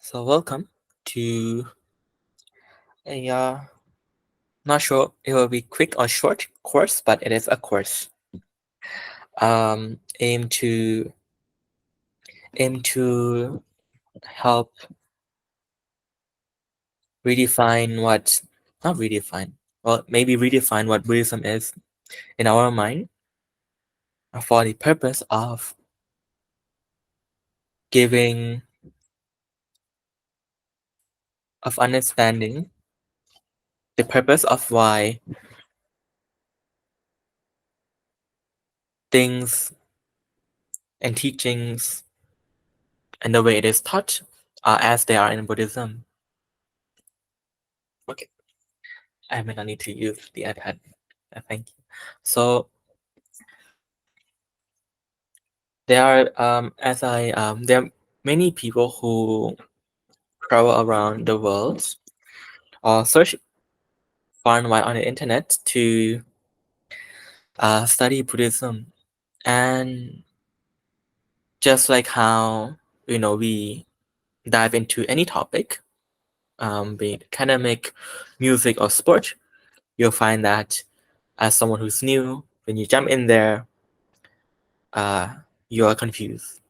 So welcome to a not sure it will be quick or short course, but it is a course. Aim to help redefine what not redefine well maybe redefine what Buddhism is in our mind for the purpose of giving of understanding the purpose of why things and teachings and the way it is taught are as they are in Buddhism. Okay. I may not need to use the iPad. Thank you. So there are many people who travel around the world or search far and wide on the internet to study Buddhism, and just like how we dive into any topic, be it academic, music, or sport, you'll find that as someone who's new, when you jump in there, you are confused.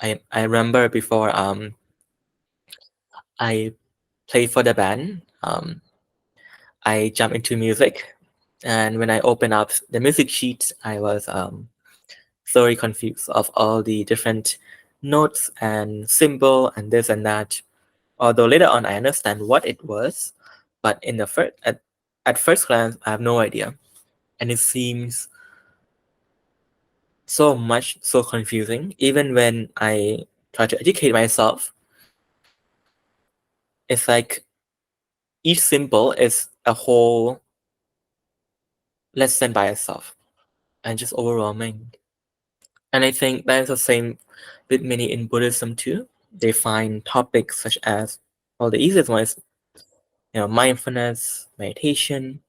I remember before I played for the band, I jumped into music, and when I opened up the music sheet, I was thoroughly confused of all the different notes and symbol and this and that. Although later on I understand what it was, but in the at first glance I have no idea, and it seems so confusing. Even when I try to educate myself, it's like each symbol is a whole lesson by itself and just overwhelming. And I think that is the same with many in Buddhism too. They find topics such as, well, the easiest one is mindfulness, meditation.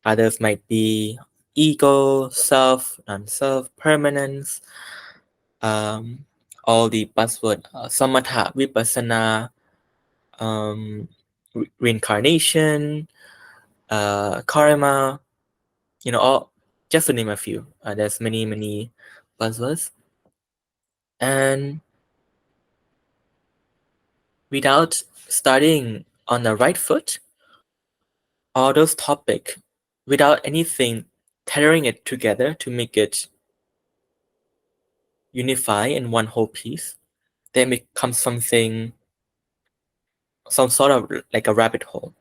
Others might be ego, self, non-self, permanence, all the buzzword, samatha, vipassana, reincarnation, karma, all, just to name a few. There's many buzzwords. And without starting on the right foot, all those topics, without anything tethering it together to make it unify in one whole piece, then becomes something, some sort of like a rabbit hole.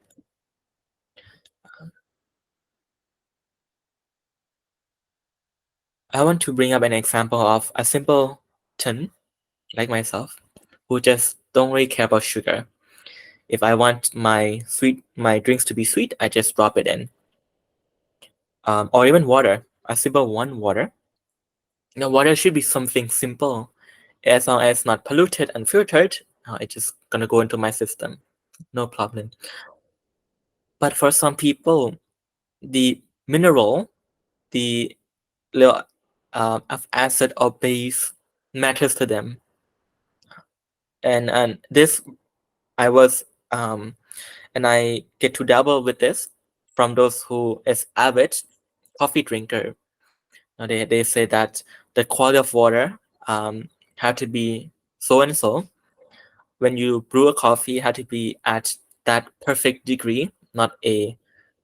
I want to bring up an example of a simpleton like myself who just don't really care about sugar. If I want my drinks to be sweet, I just drop it in. Or even water, a simple one, water. Water should be something simple. As long as it's not polluted and filtered, it's just gonna go into my system, no problem. But for some people, the mineral, the little of acid or base matters to them, and this I was and I get to dabble with this from those who is avid coffee drinker. They say that the quality of water had to be so and so. When you brew a coffee, had to be at that perfect degree, not a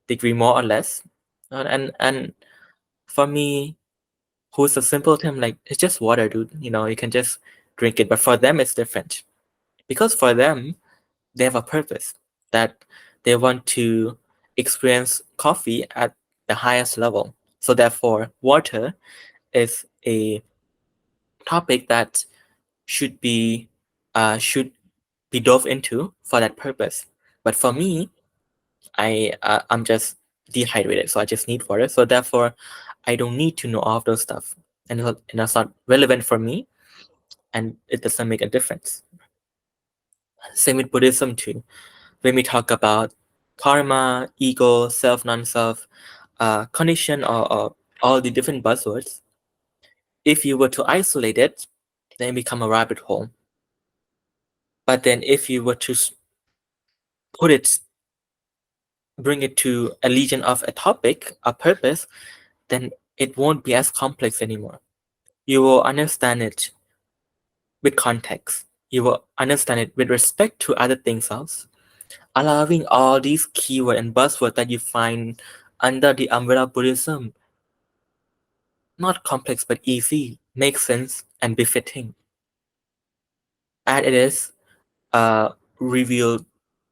degree more or less. And for me, who's a simpleton, like, it's just water, dude. You can just drink it. But for them, it's different because for them, they have a purpose that they want to experience coffee at the highest level. So therefore, water is a topic that should be should be dove into for that purpose. But for me, I'm just dehydrated, so I just need water. So therefore, I don't need to know all of those stuff, and that's not relevant for me, and it doesn't make a difference. Same with Buddhism too. When we talk about karma, ego, self, non-self, condition, or all the different buzzwords, if you were to isolate it, then it become a rabbit hole. But then if you were to put it, bring it to a legion of a topic, a purpose, then it won't be as complex anymore. You will understand it with context. You will understand it with respect to other things else, allowing all these keyword and buzzwords that you find under the umbrella of Buddhism, not complex but easy, make sense and befitting. And it is revealed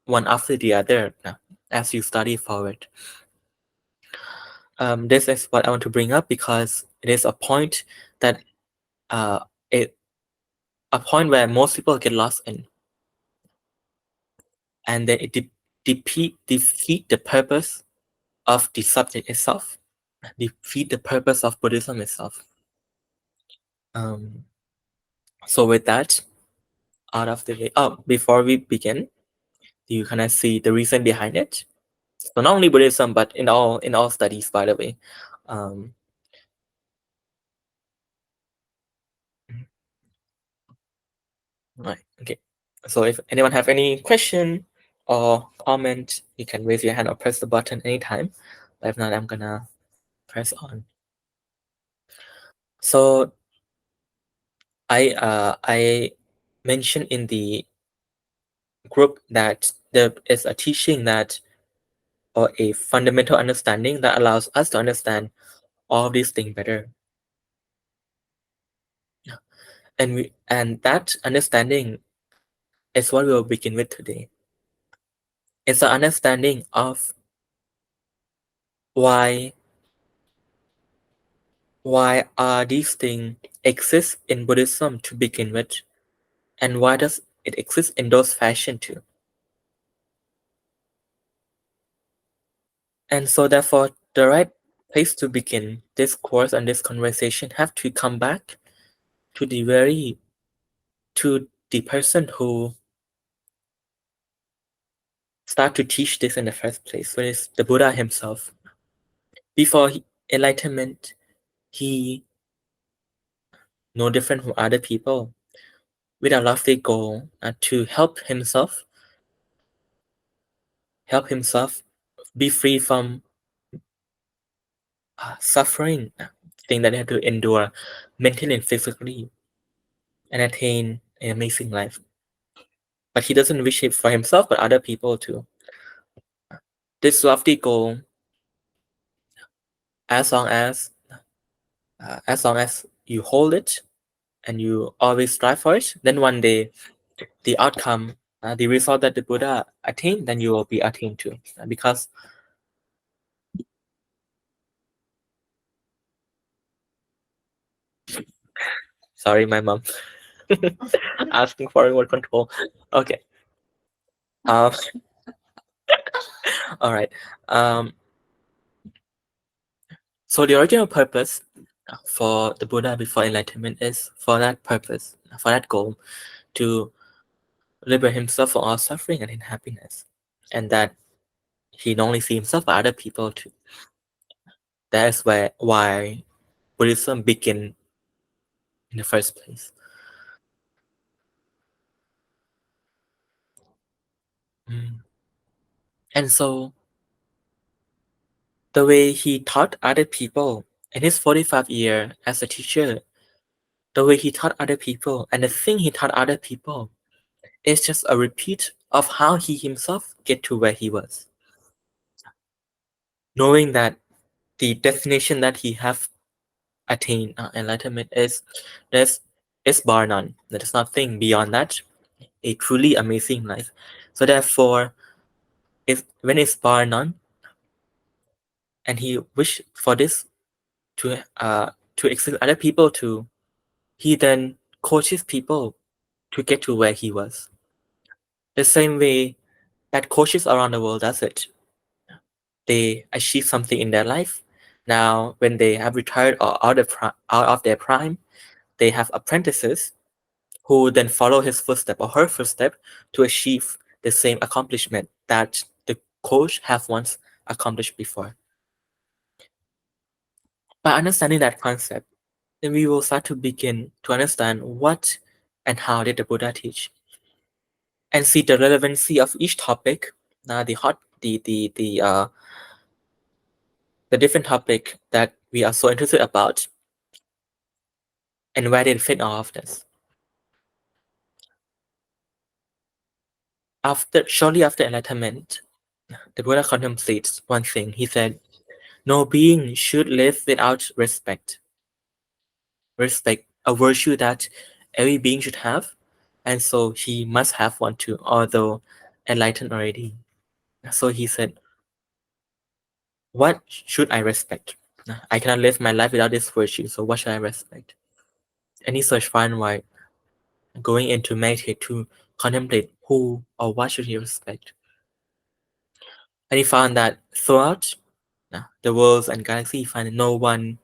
one after the other as you study forward. This is what I want to bring up because it is a point that uh, it, a point where most people get lost in, and then it defeat the purpose of the subject itself, defeat the purpose of Buddhism itself. Um, so with that out of the way, before we begin, do you kind of see the reason behind it? So not only Buddhism, but in all studies, by the way. Um, right. Okay. So if anyone have any question or comment, you can raise your hand or press the button anytime. But if not, I'm gonna press on. So I mentioned in the group that there is a teaching that or a fundamental understanding that allows us to understand all of these things better. And that understanding is what we will begin with today. It's an understanding of why are these things exist in Buddhism to begin with, and why does it exist in those fashion too. And so therefore the right place to begin this course and this conversation have to come back to the person who start to teach this in the first place, which is the Buddha himself. Before enlightenment, he no different from other people with a lofty goal to help himself be free from suffering, thing that they have to endure mentally and physically, and attain an amazing life. But he doesn't wish it for himself, but other people too. This lofty goal, as long as you hold it and you always strive for it, then one day the outcome, the result that the Buddha attained, then you will be attained to. Because sorry, my mom asking for remote control. Okay. Um, all right. Um, so the original purpose for the Buddha before enlightenment is for that purpose, for that goal, to liberate himself from all suffering and in happiness, and that he not only see himself but other people too. That is why Buddhism began in the first place. And so the way he taught other people in his 45 years as a teacher, the way he taught other people and the thing he taught other people is just a repeat of how he himself get to where he was. Knowing that the definition that he have attained enlightenment is bar none. There is nothing beyond that. A truly amazing life. So therefore, if when it's bar none, and he wished for this to exist other people too, he then coaches people to get to where he was. The same way that coaches around the world does it. They achieve something in their life. Now, when they have retired or out of their prime, they have apprentices who then follow his footstep or her footstep to achieve the same accomplishment that the coach have once accomplished before. By understanding that concept, then we will start to begin to understand what and how did the Buddha teach. and see the relevancy of each topic. Now the different topic that we are so interested about, and where they fit all of this. Shortly after enlightenment, the Buddha contemplates one thing. He said, "No being should live without respect. Respect, a virtue that every being should have, and so he must have one too, although enlightened already." So he said, "What should I respect? I cannot live my life without this virtue, so what should I respect?" And he searched far and wide, going into meditate to contemplate who or what should he respect. And he found that throughout the worlds and galaxy, he found that no one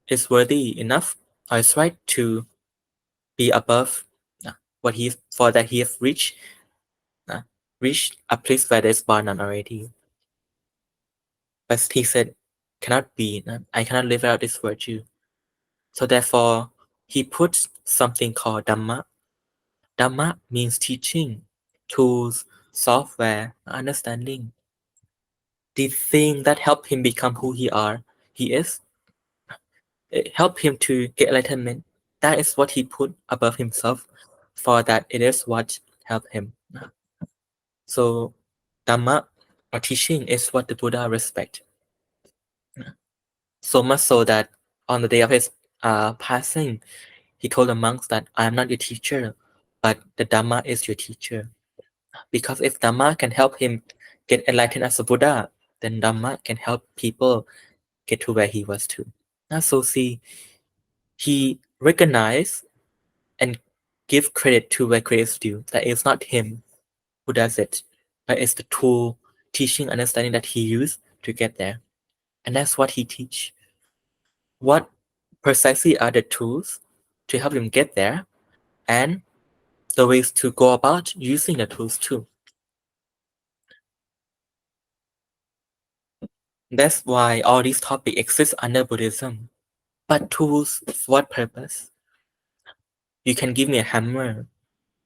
is worthy enough or is right to be above what he for that he has uh, reached a place where there's bar none already. But he said, cannot be. I cannot live without this virtue. So therefore, he puts something called Dhamma. Dhamma means teaching, tools, software, understanding. The thing that help him become who he is, it help him to get enlightenment. That is what he put above himself, for that it is what helped him. So Dhamma or teaching is what the Buddha respect. So much so that on the day of his passing, he told the monks that I am not your teacher, but the Dhamma is your teacher. Because if Dhamma can help him get enlightened as a Buddha, then Dhamma can help people get to where he was to. So see, he recognized and give credit to where credit is due. That it's not him who does it, but it's the tool, teaching, understanding that he used to get there. And that's what he teach. What precisely are the tools to help him get there, and the ways to go about using the tools too. That's why all these topics exist under Buddhism. But tools, for what purpose? You can give me a hammer,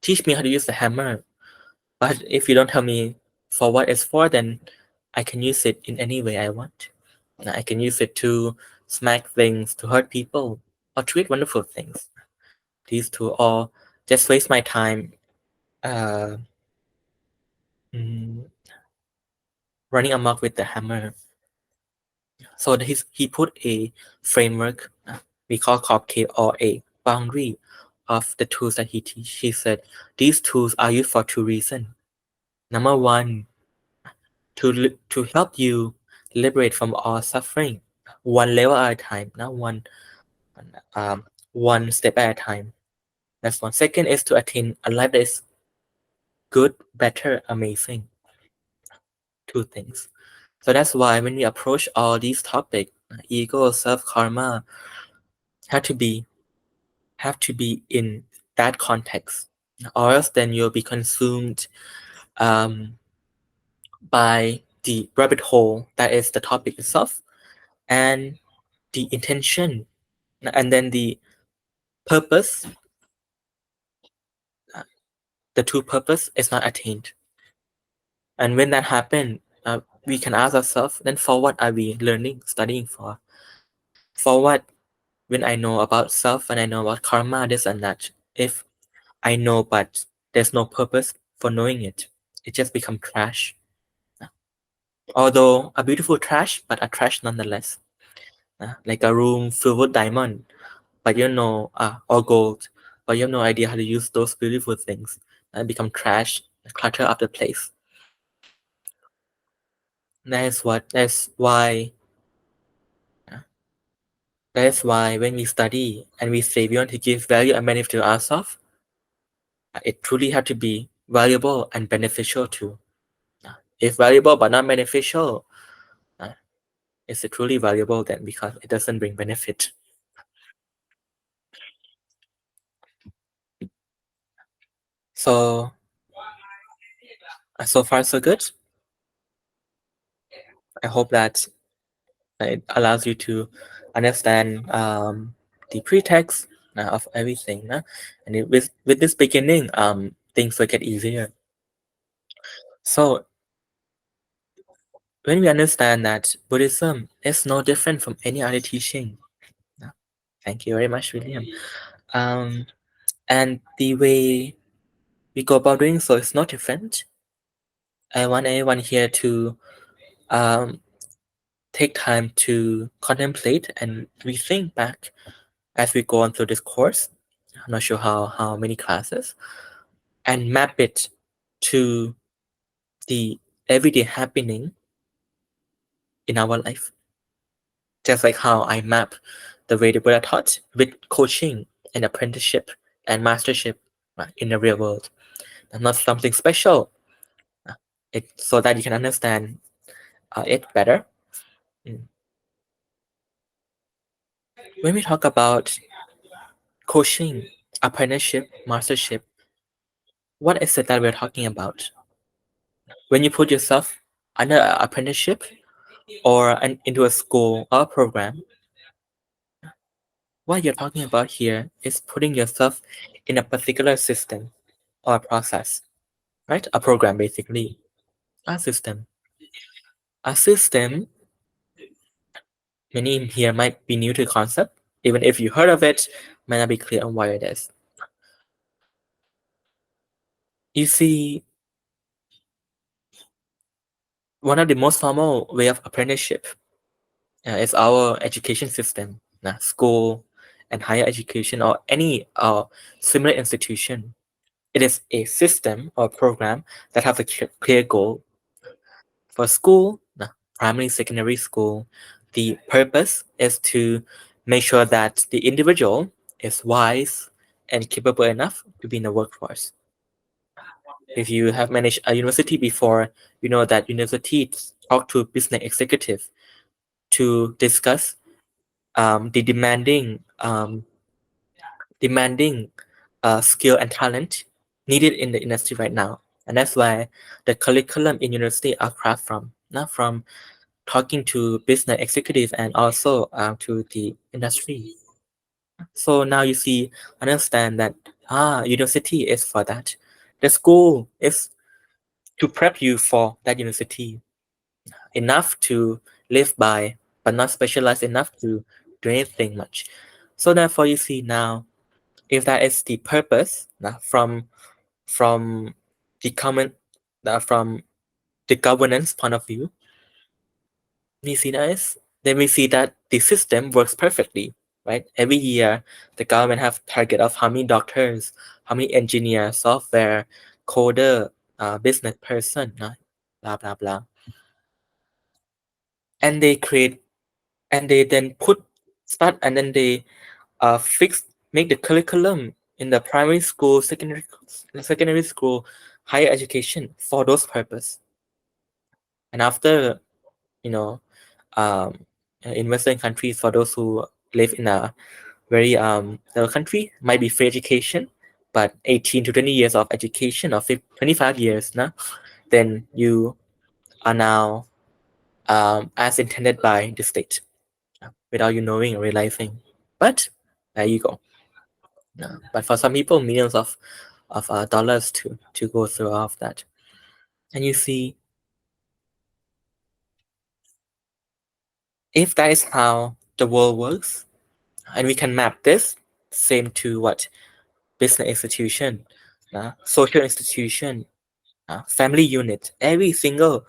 teach me how to use the hammer, but if you don't tell me for what it's for, then I can use it in any way I want. I can use it to smack things, to hurt people, or to create wonderful things. These two, or just waste my time uh, mm, running amok with the hammer. So he put a framework, we call cupcake, or a boundary of the tools that he teach. He said these tools are used for two reasons. Number one, to help you liberate from all suffering, one level at a time, not um, one step at a time. That's one. Second is to attain a life that is good, better, amazing. Two things. So that's why when we approach all these topics, ego, self, karma, have to be in that context, or else then you'll be consumed um, by the rabbit hole that is the topic itself, and the intention, and then the purpose. uh, the true purpose is not attained. And when that happens, we can ask ourselves, then for what are we learning, studying for? For what, when I know about self and I know about karma, this and that? If I know but there's no purpose for knowing it, it just becomes trash. Although a beautiful trash, but a trash nonetheless. Like a room filled with diamond, but you know, or gold, but you have no idea how to use those beautiful things, and become trash, clutter up the place. That's why when we study and we say we want to give value and benefit to ourselves, it truly have to be valuable and beneficial too. If valuable but not beneficial, is it truly valuable then, because it doesn't bring benefit? So so far so good. I hope that it allows you to understand the pretext of everything. With this beginning, things will get easier. So when we understand that Buddhism is no different from any other teaching, uh, thank you very much, William. Um, and the way we go about doing so is not different. I want everyone here to um, take time to contemplate and rethink back as we go on through this course. I'm not sure how many classes, and map it to the everyday happening in our life. Just like how I map the way the Buddha taught with coaching and apprenticeship and mastership in the real world. And not something special, uh, so that you can understand it better. Mm. When we talk about coaching, apprenticeship, mastership, what is it that we're talking about? When you put yourself under an apprenticeship into a school or a program, what you're talking about here is putting yourself in a particular system or a process, right? A program, basically. A system. A system, many here might be new to the concept. Even if you heard of it, might not be clear on what it is. You see, one of the most formal way of apprenticeship is our education system, school and higher education or any similar institution. It is a system or program that has a clear goal. For school, primary, secondary school, the purpose is to make sure that the individual is wise and capable enough to be in the workforce. If you have managed a university before, you know that universities talk to business executive to discuss the demanding skill and talent needed in the industry right now. And that's why the curriculum in university are crafted from, not from talking to business executives and also to the industry. So now you see, understand that university is for that. The school is to prep you for that university, enough to live by, but not specialized enough to do anything much. So therefore, you see now, if that is the purpose from the common from the governance point of view, we see that then we see that the system works perfectly, right? Every year, the government have target of how many doctors, how many engineers, software, coder, business person, blah blah blah, and they create and they then put start and then they fix make the curriculum in the primary school, secondary school, higher education for those purpose. And after you know, um, in Western countries, for those who live in a very third country, might be free education, but 18 to 20 years of education or 25 years, nah, then you are now as intended by the state without you knowing or realizing. But there you go. But for some people, millions of dollars to go through all of that. And you see, if that is how the world works, and we can map this same to what business institution, social institution, family unit, every single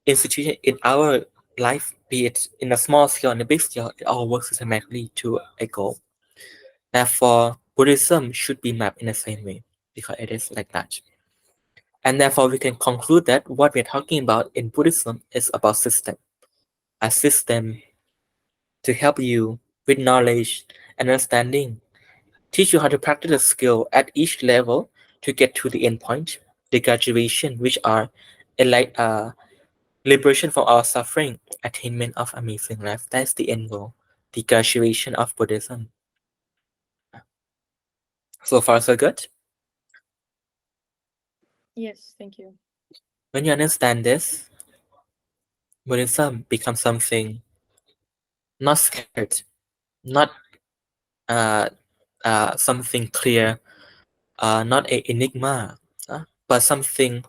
institution in our life, be it in a small scale and a big scale, it all works systematically to a goal. Therefore, Buddhism should be mapped in the same way because it is like that. And therefore, we can conclude that what we're talking about in Buddhism is about system, a system to help you with knowledge and understanding, teach you how to practice a skill at each level to get to the end point, the graduation, which are liberation from our suffering, attainment of amazing life. That's the end goal, the graduation of Buddhism. So far, so good. Yes, thank you. When you understand this, Buddhism becomes something not scared, not uh, something clear, not a enigma, but something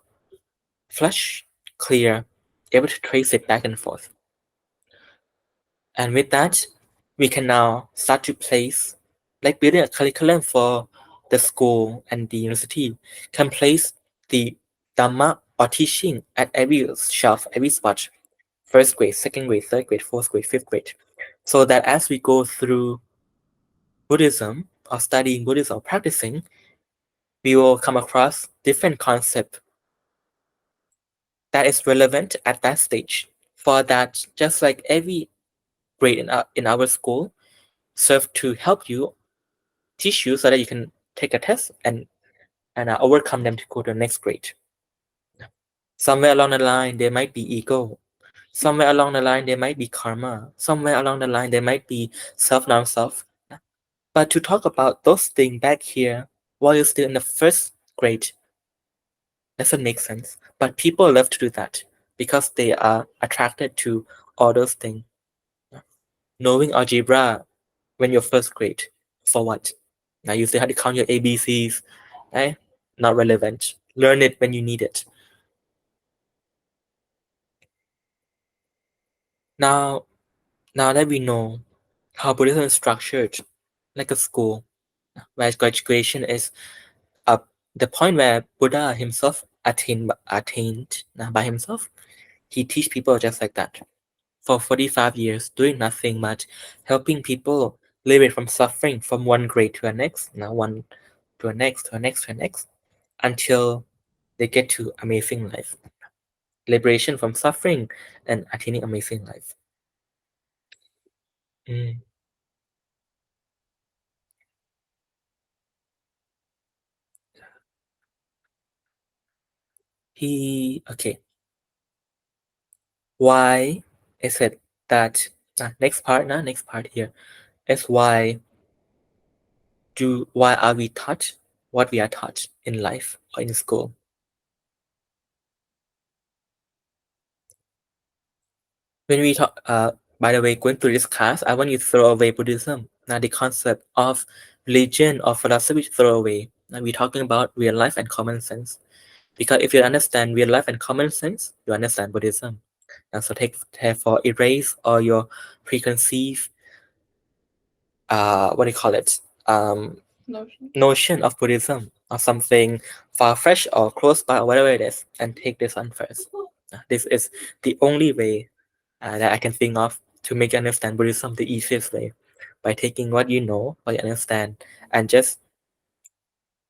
flush, clear, able to trace it back and forth. And with that, we can now start to place, like building a curriculum for the school and the university, can place the Dhamma or teaching at every shelf, every spot, first grade, second grade, third grade, fourth grade, fifth grade, so that as we go through Buddhism or studying Buddhism or practicing, we will come across different concept that is relevant at that stage. For that, just like every grade in our school, serve to help you, teach you so that you can take a test and overcome them to go to the next grade. Somewhere along the line, there might be ego. Somewhere along the line, there might be karma. Somewhere along the line, there might be self, non-self. But to talk about those things back here while you're still in the first grade doesn't make sense. But people love to do that because they are attracted to all those things. Knowing algebra when you're first grade, for what? Now you still have to count your ABCs, right? Not relevant. Learn it when you need it. Now, now that we know how Buddhism is structured, like a school, where graduation is up the point where Buddha himself attained by himself, he teach people just like that for 45 years, doing nothing but helping people liberate from suffering from one grade to the next, now one to the next, to the next, to the next, until they get to amazing life, liberation from suffering, and attaining amazing life. Mm. Okay. Why is it that next part here is why are we taught what we are taught in life or in school? When we talk, by the way, going through this class, I want you to throw away Buddhism. Now, the concept of religion or philosophy, throw away. Now, we're talking about real life and common sense. Because if you understand real life and common sense, you understand Buddhism. And so therefore erase all your preconceived what do you call it? Notion of Buddhism or something far-fetched or close by or whatever it is, and take this one first. This is the only way that I can think of to make you understand Buddhism the easiest way, by taking what you know, what you understand, and just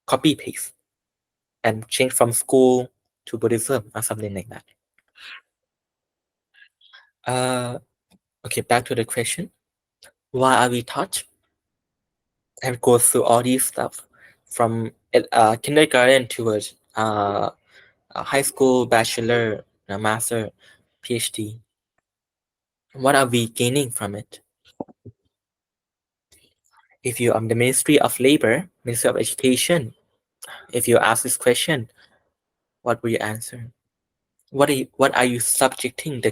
copy paste and change from school to Buddhism or something like that. Okay, back to the question. Why are we taught? And go through all these stuff from kindergarten towards high school, bachelor, master, PhD. What are we gaining from it? If you the Ministry of Labor, Ministry of Education, if you ask this question, what will you answer? What are you subjecting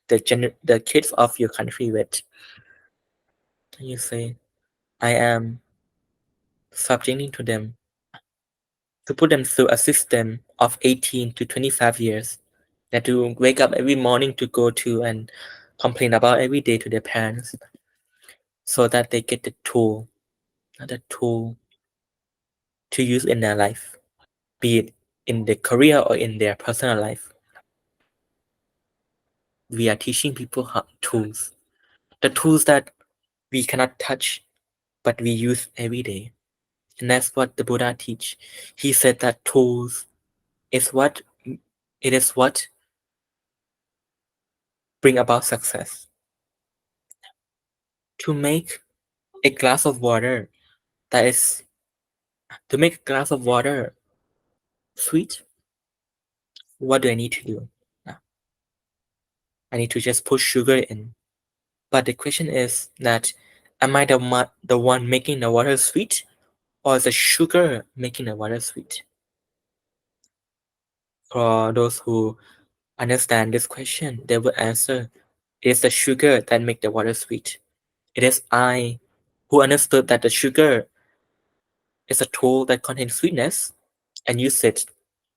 the kids of your country with? You say, I am subjecting to them to put them through a system of 18 to 25 years, that to wake up every morning to go to and complain about every day to their parents, so that they get the tool to use in their life, be it in their career or in their personal life. We are teaching people tools, the tools that we cannot touch, but we use every day. And that's what the Buddha teach. He said that tools is what it is what bring about success. To make a glass of water that is to make a glass of water sweet, what do I need to do? I need to just put sugar in. But the question is that, am I the one making the water sweet, or is the sugar making the water sweet? For those who understand this question, they will answer, it is the sugar that make the water sweet. It is I who understood that the sugar is a tool that contains sweetness and use it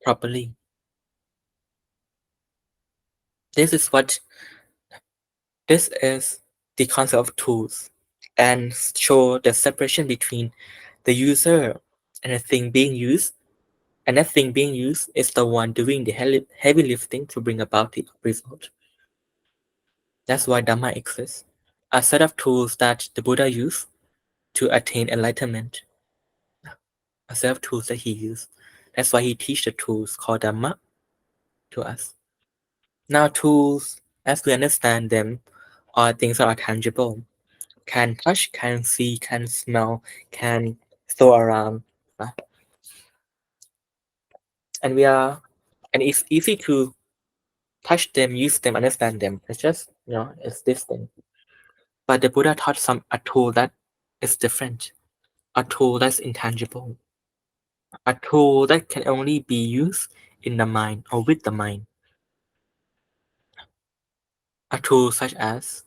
properly. This is what this is the concept of tools and show the separation between the user and the thing being used. And that thing being used is the one doing the heavy lifting to bring about the result. That's why Dhamma exists. A set of tools that the Buddha used to attain enlightenment. A set of tools that he used. That's why he teaches the tools called Dhamma to us. Now tools, as we understand them, are things that are tangible. Can touch, can see, can smell, can throw around. And it's easy to touch them, use them, understand them. It's just, it's this thing. But the Buddha taught a tool that is different, a tool that's intangible, a tool that can only be used in the mind or with the mind. A tool such as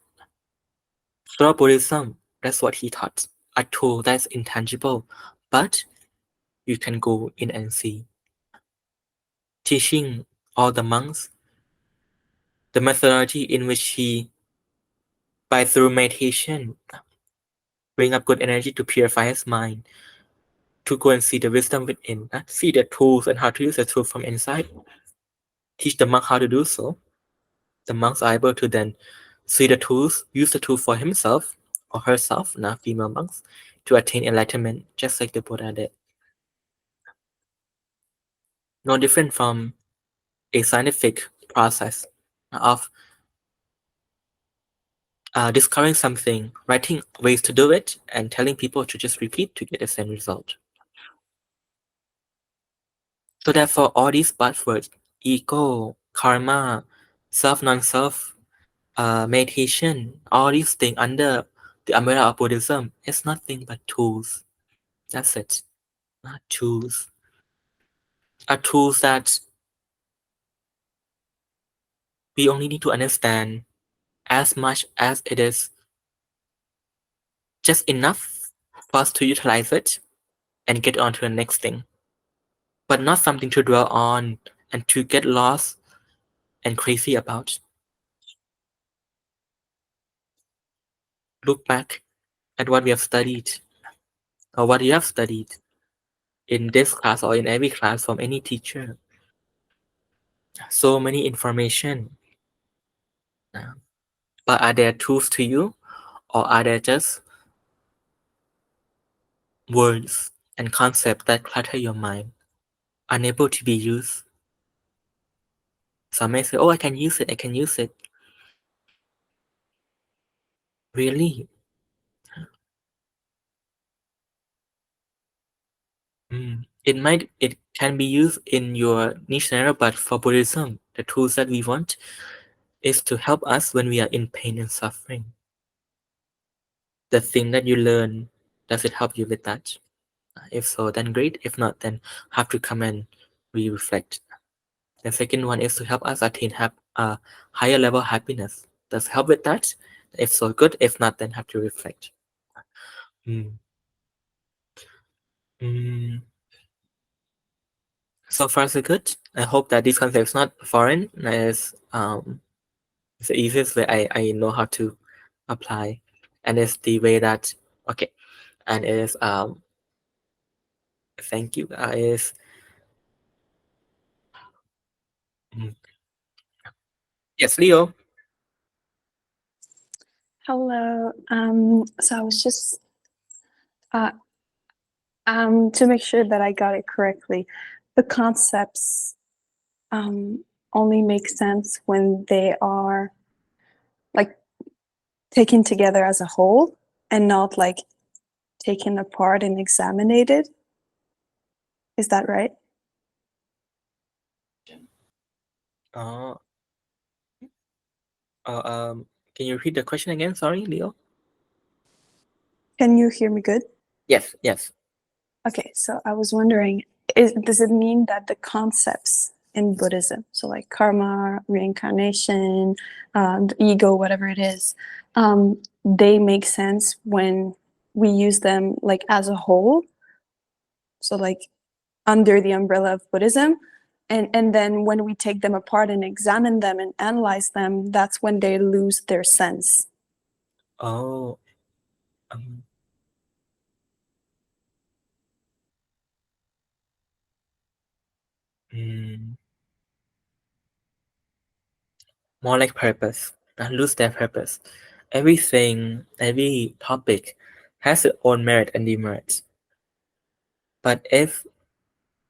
through Buddhism, that's what he taught. A tool that's intangible, but you can go in and see. Teaching all the monks the methodology in which he, by through meditation, bring up good energy to purify his mind, to go and see the wisdom within, see the tools and how to use the tool from inside. Teach the monk how to do so. The monks are able to then see the tools, use the tool for himself or herself, now female monks, to attain enlightenment, just like the Buddha did. No different from a scientific process of discovering something, writing ways to do it, and telling people to just repeat to get the same result. So therefore, all these buzzwords, ego, karma, self, non-self, meditation, all these things under the umbrella of Buddhism is nothing but tools. That's it. Tools. Are tools that we only need to understand as much as it is just enough for us to utilize it and get on to the next thing. But not something to dwell on and to get lost and crazy about. Look back at what we have studied or what you have studied in this class or in every class from any teacher. So many information. But are there tools to you or are there just words and concepts that clutter your mind, unable to be used? Some may say, oh, I can use it, I can use it. Really? It can be used in your niche scenario, but for Buddhism, the tools that we want is to help us when we are in pain and suffering. The thing that you learn, does it help you with that? If so, then great. If not, then have to come and reflect. The second one is to help us attain a higher level of happiness. Does help with that? If so, good. If not, then have to reflect. Mm. Mm. So far, so good. I hope that this concept is not foreign. It's the easiest way I know how to apply, and it's the way that okay, and is thank you. Is yes, Leo. Hello. So I was just to make sure that I got it correctly, the concepts only make sense when they are like taken together as a whole and not like taken apart and examinated. Is that right? Can you repeat the question again? Sorry, Leo. Can you hear me good? Yes, yes. Okay, so I was wondering, does it mean that the concepts in Buddhism, so like karma, reincarnation, the ego, whatever it is, they make sense when we use them like as a whole, So like under the umbrella of Buddhism. And then when we take them apart and examine them and analyze them, that's when they lose their sense. Oh, um, mm, more like purpose, lose their purpose. Everything, every topic has its own merit and demerit. But if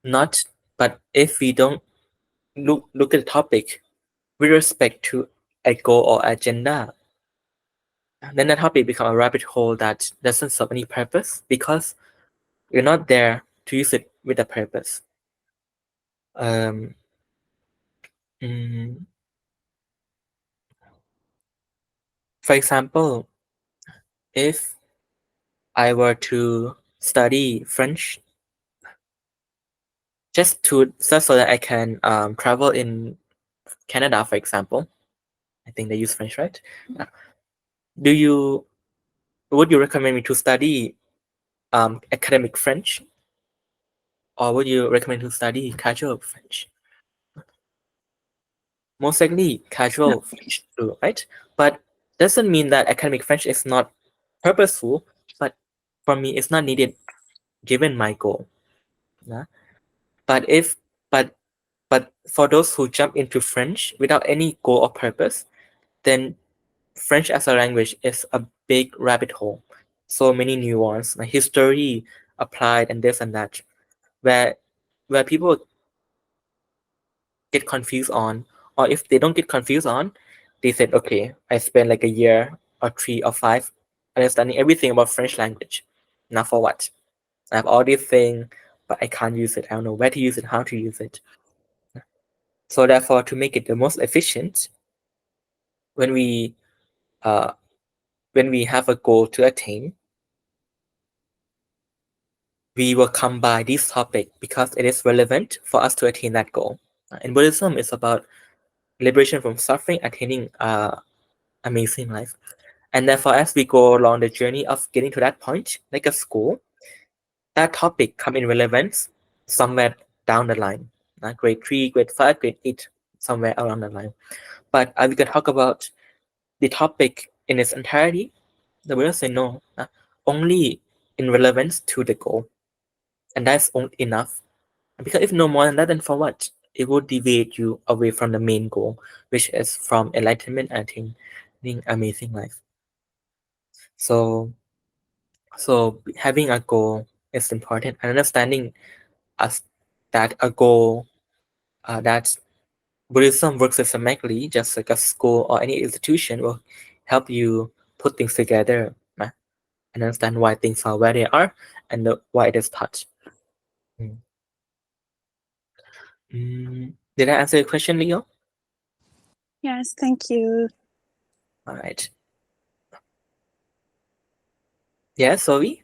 not, but if we don't look at the topic with respect to a goal or agenda, then the topic become a rabbit hole that doesn't serve any purpose because you're not there to use it with a purpose. Um, mm, for example, if I were to study French just so that I can travel in Canada, for example, I think they use French, right? Do you would you recommend me to study academic French, or would you recommend to study casual French? Most likely No. casual French too, right? But doesn't mean that academic French is not purposeful, but for me it's not needed given my goal. Yeah? But if but but for those who jump into French without any goal or purpose, then French as a language is a big rabbit hole. So many nuance, like history applied and this and that, where people get confused on, or if they don't get confused on, they said, okay, I spent like a year or 3 or 5 understanding everything about French language. Now for what? I have all these things, but I can't use it. I don't know where to use it, how to use it. So therefore, to make it the most efficient, when we uh, when we have a goal to attain, we will combine this topic because it is relevant for us to attain that goal. In Buddhism, it's about liberation from suffering, attaining amazing life. And therefore, as we go along the journey of getting to that point, like a school, that topic come in relevance somewhere down the line, grade 3, grade 5, grade 8, somewhere along the line. But we can talk about the topic in its entirety. The Buddha say no, only in relevance to the goal, and that's enough. Because if no more than that, then for what? It will deviate you away from the main goal, which is from enlightenment and attaining amazing life. So So having a goal is important, and understanding us that a goal that Buddhism works systematically, just like a school or any institution, will help you put things together and understand why things are where they are and why it is taught. Mm. Did I answer your question, Leo? Yes, thank you. All right. Yeah, Zoe?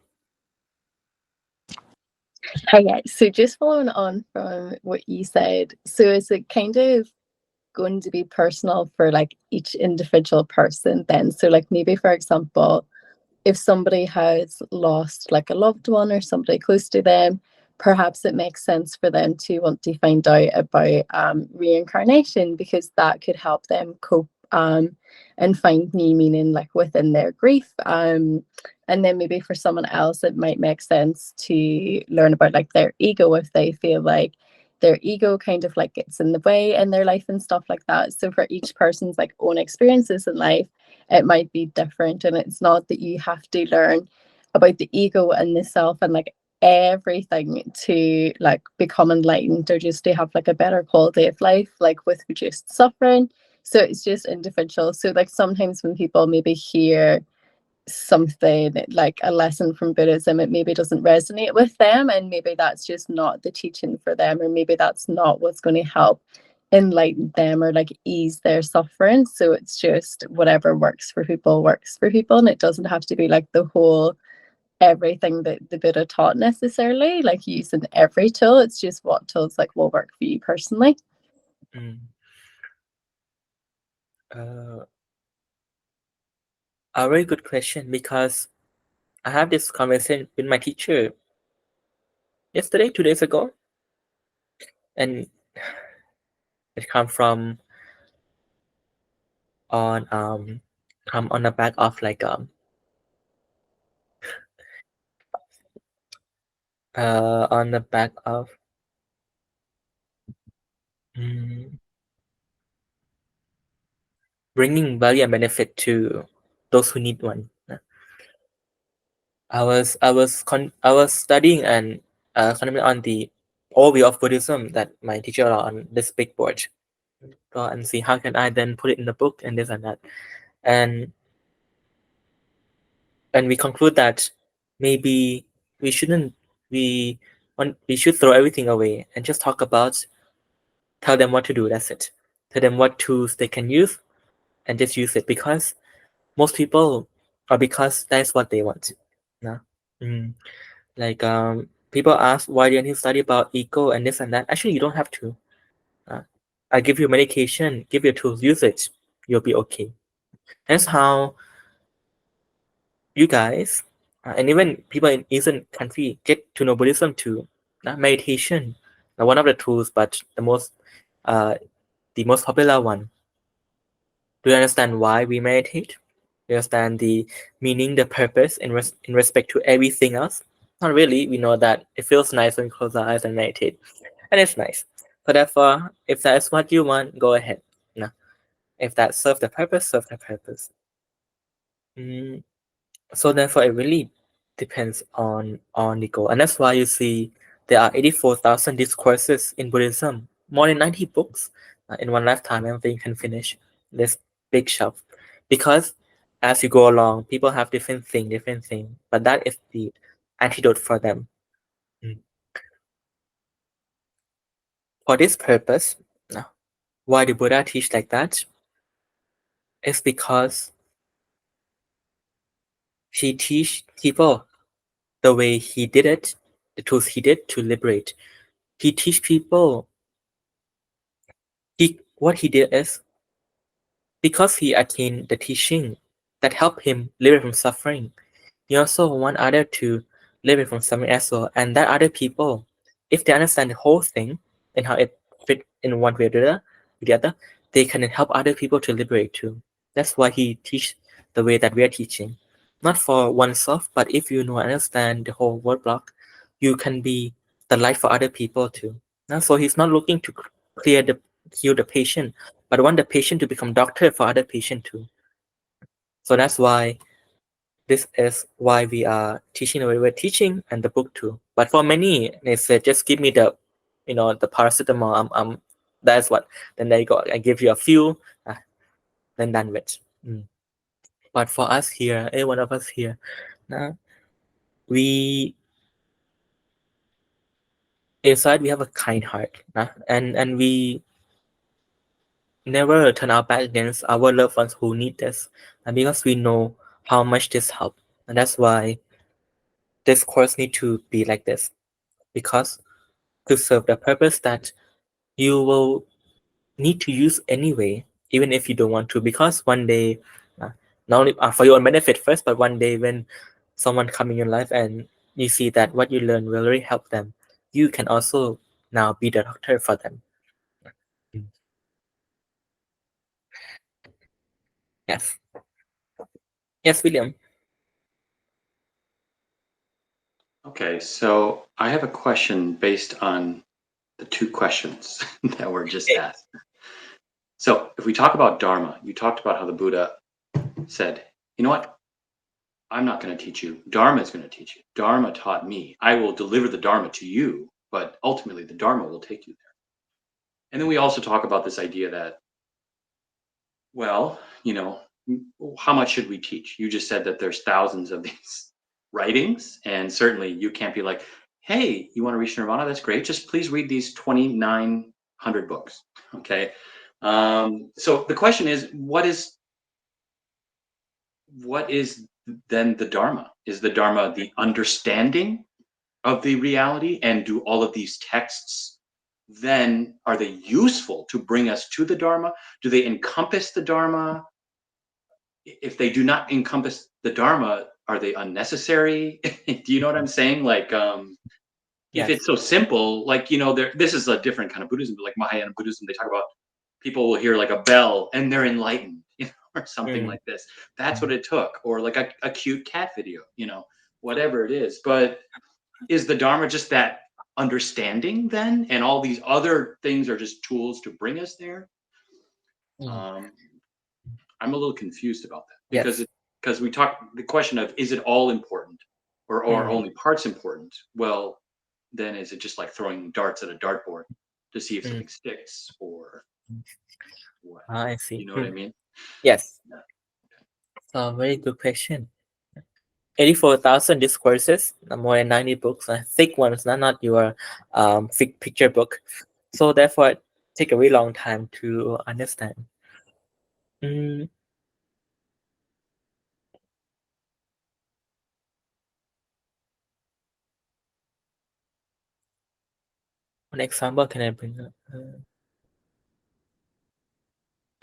Okay, so just following on from what you said, so is it kind of going to be personal for like each individual person then? So like maybe for example, if somebody has lost like a loved one or somebody close to them, perhaps it makes sense for them to want to find out about reincarnation because that could help them cope and find new meaning like within their grief. And then maybe for someone else, it might make sense to learn about like their ego if they feel like their ego kind of like gets in the way in their life and stuff like that. So for each person's like own experiences in life, it might be different, and it's not that you have to learn about the ego and the self and like everything to like become enlightened or just to have like a better quality of life like with reduced suffering. So it's just individual. So like sometimes when people maybe hear something like a lesson from Buddhism, it maybe doesn't resonate with them, and maybe that's just not the teaching for them, or maybe that's not what's going to help enlighten them or like ease their suffering. So it's just whatever works for people, and it doesn't have to be like the whole everything that the Buddha taught necessarily, like using every tool. It's just what tools like will work for you personally. Mm. Uh, a very good question because I have this conversation with my teacher yesterday, 2 days ago, and it on come on the back of like on the back of mm, bringing value and benefit to those who need one. I was studying and comment on the overview of Buddhism that my teacher wrote on this big board. Go and see how can I then put it in the book and this and that, and we conclude that maybe we shouldn't we should throw everything away and just talk about tell them what to do. That's it. Tell them what tools they can use and just use it because most people or because that's what they want. No? Mm. Like people ask why didn't you study about ego and this and that. Actually, you don't have to. Uh, I give you medication, give you tools, use it. You'll be okay. That's how you guys and even people in Eastern country get to know Buddhism too. Meditation, one of the tools, but uh, the most popular one. Do you understand why we meditate? Do you understand the meaning, the purpose in respect to everything else? Not really. We know that it feels nice when we close our eyes and meditate, and it's nice. So therefore, if that is what you want, go ahead. No, if that serves the purpose, serve the purpose. Mm, so therefore, it really depends on the goal, and that's why you see there are 84,000 discourses in Buddhism, more than 90 books in one lifetime. I don't think you can finish this big shelf because as you go along, people have different thing, but that is the antidote for them. Mm. For this purpose, why the Buddha teach like that is because he teach people the way he did it, the tools he did to liberate. He teach people what he did is because he attained the teaching that helped him liberate from suffering. He also want other to liberate from suffering as well, and that other people, if they understand the whole thing and how it fit in one way or the other, they can help other people to liberate too. That's why he teach the way that we are teaching, not for oneself, but if you know and understand the whole word block, you can be the light for other people too. So he's not looking to clear the heal the patient, but want the patient to become doctor for other patient too. So that's why this is why we are teaching the way we're teaching and the book too. But for many, they said just give me the, the paracetamol. That's what. Then there you go. I give you a few, then done with. Mm. But for us here, every one of us here, we inside we have a kind heart, and we never turn our back against our loved ones who need this, and because we know how much this help, and that's why this course need to be like this, because to serve the purpose that you will need to use anyway, even if you don't want to, because one day, not only for your own benefit first, but one day when someone come in your life and you see that what you learn will really help them, you can also now be the doctor for them. Mm. Yes. Yes, William. Okay, so I have a question based on the two questions that were just Okay. asked. So if we talk about Dharma, you talked about how the Buddha said, you know what? I'm not going to teach you. Dharma is going to teach you. Dharma taught me. I will deliver the Dharma to you, but ultimately the Dharma will take you there. And then we also talk about this idea that, well, how much should we teach? You just said that there's thousands of these writings, and certainly you can't be like, hey, you want to reach nirvana? That's great. Just please read these 2,900 books. Okay. So the question is, what is then the Dharma? Is the Dharma the understanding of the reality? And do all of these texts then, are they useful to bring us to the Dharma? Do they encompass the Dharma? If they do not encompass the Dharma, are they unnecessary? Do you know what I'm saying? Like, if Yes. it's so simple, like, this is a different kind of Buddhism, but like Mahayana Buddhism, they talk about people will hear like a bell and they're enlightened, or something Mm. like this. That's what it took. Or like a cute cat video, whatever it is. But is the Dharma just that understanding then? And all these other things are just tools to bring us there? I'm a little confused about that, Yes. because we talk the question of, is it all important, or only parts important? Well, then is it just like throwing darts at a dartboard to see if something sticks, or what? I see. You know what I mean? Yes. Yeah. So very good question. 84,000 discourses, more than 90 books, thick ones, not your thick picture book. So therefore, it take a very long time to understand. Mm, One example can I bring up?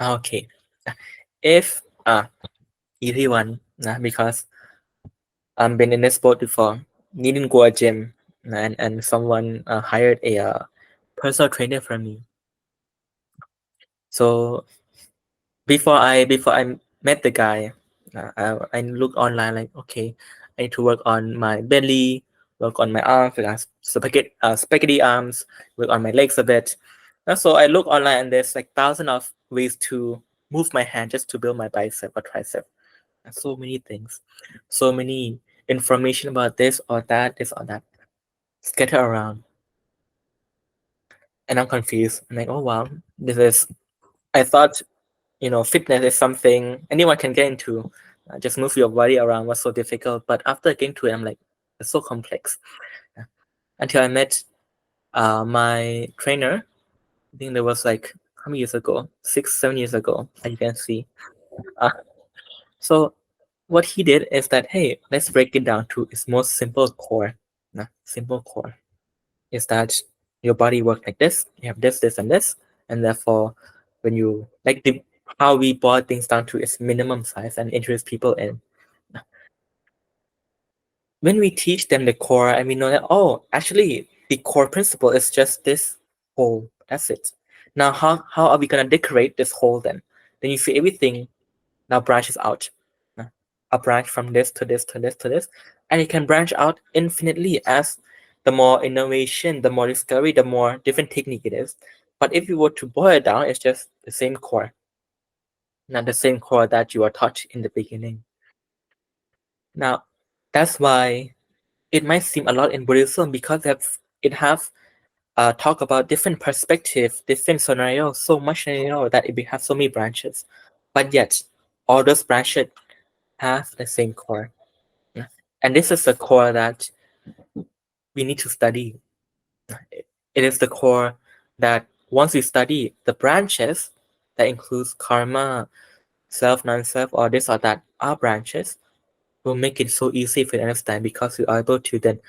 Okay. If easy one, because I've been in this sport before, needing go a gym, and someone hired a personal trainer from me. So before I met the guy, I look online like, okay, I need to work on my belly, work on my arms, like spaghetti arms, work on my legs a bit. And so I look online and there's like thousands of ways to move my hand just to build my bicep or tricep. And so many things, so many information about this or that, scattered around, and I'm confused. I'm like, oh wow, this is. I thought fitness is something anyone can get into. Just move your body around was so difficult. But after getting to it, I'm like, it's so complex. Until I met my trainer. I think there was like how many years ago? 6, 7 years ago, as you can see. Uh, so what he did is that, hey, let's break it down to its most simple core. Simple core is that your body works like this. You have this, and this, and therefore, when you like how we boil things down to its minimum size and introduce people in. When we teach them the core, and we know that, oh, actually, the core principle is just this whole. That's it. Now, how are we gonna decorate this whole then? Then you see everything now branches out. A branch from this to this to this to this, and it can branch out infinitely as the more innovation, the more discovery, the more different technique it is. But if you were to boil it down, it's just the same core, not the same core that you are taught in the beginning. Now, that's why it might seem a lot in Buddhism because it have talk about different perspective, different scenario, so much scenario that it have so many branches. But yet, all those branches have the same core. And this is the core that we need to study. It is the core that once we study the branches that includes karma, self, non-self, or this or that are branches, will make it so easy for you to understand because we are able to then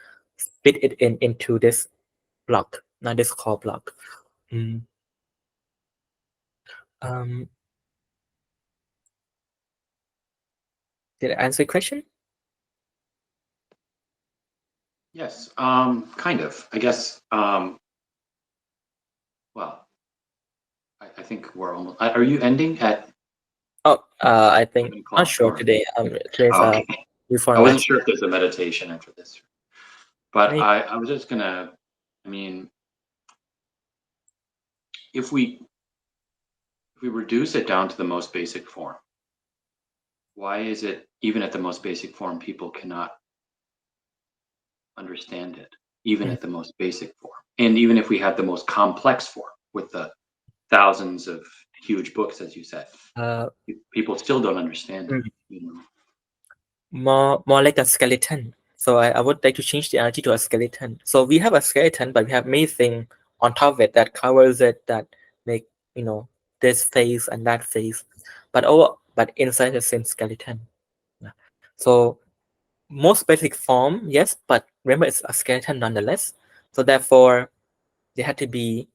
fit it into this block, not this core block. Mm. Um, did I answer your question? Yes, kind of. I guess. Well, I think we're almost. Are you ending at Oh, I think 7 o'clock? not sure Or today. Today's okay, before I wasn't match. sure if there's a meditation after this, but Maybe. I was just gonna. I mean, if we reduce it down to the most basic form, why is it even at the most basic form people cannot understand it, even Mm. at the most basic form? And even if we have the most complex form with the thousands of huge books, as you said, Uh, people still don't understand it. more like a skeleton. So I would like to change the analogy to a skeleton. So we have a skeleton, but we have many things on top of it that covers it, that make this face and that face, but inside the same skeleton. Yeah. So most basic form, yes, but remember it's a skeleton nonetheless. So therefore, they had to be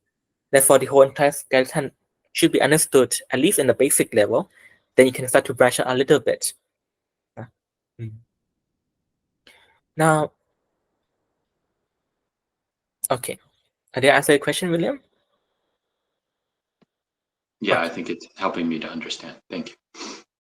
therefore the whole entire skeleton should be understood at least in the basic level. Then you can start to branch out a little bit. Yeah. Mm. Now, Okay. Did I answer your question, William? Yeah, I Okay. think it's helping me to understand. Thank you.